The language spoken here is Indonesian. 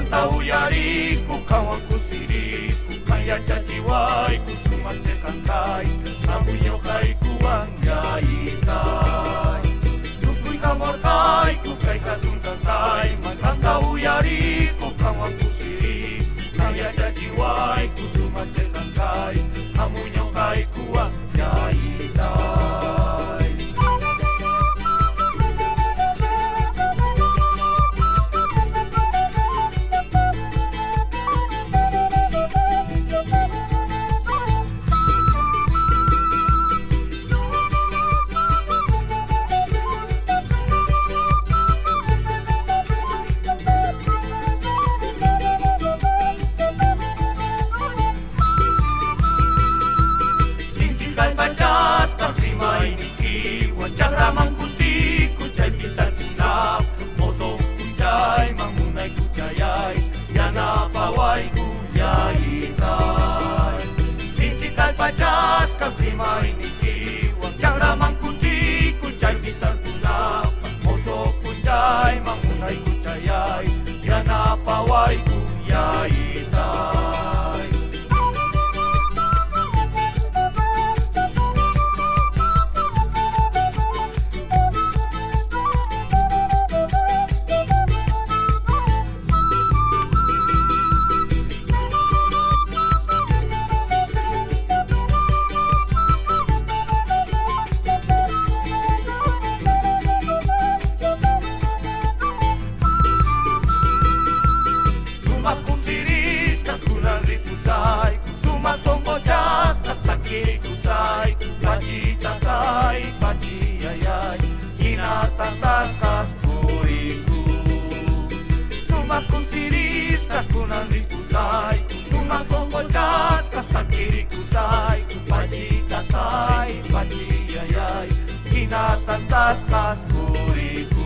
tahu yariku kawanku siriku kaya caciwai ku sumacekan kai kamu nyokai kuang jaitai nukui kamorkai ku kai katungkan kai maka tahu yariku kawanku siriku kaya caciwai ku sumacekan kai kamu nyokai kuang jaitai. Ramang putih kucai pintar kunap Mosok kucai mangunai kucayai Yana pawai kuyaitai Sincikai pacas kasima iniki Wajang ramang putih kucai pintar kunap Mosok kucai mangunai kucayai Yana pawai kuyaitai. Suma sombojas kas takiri kusai paci takai paci ayai hina tantas kas puriku suma kunsiris kas kunan ripusai suma sombojas kas takiri kusai paci takai paci ayai hina tantas kas puriku.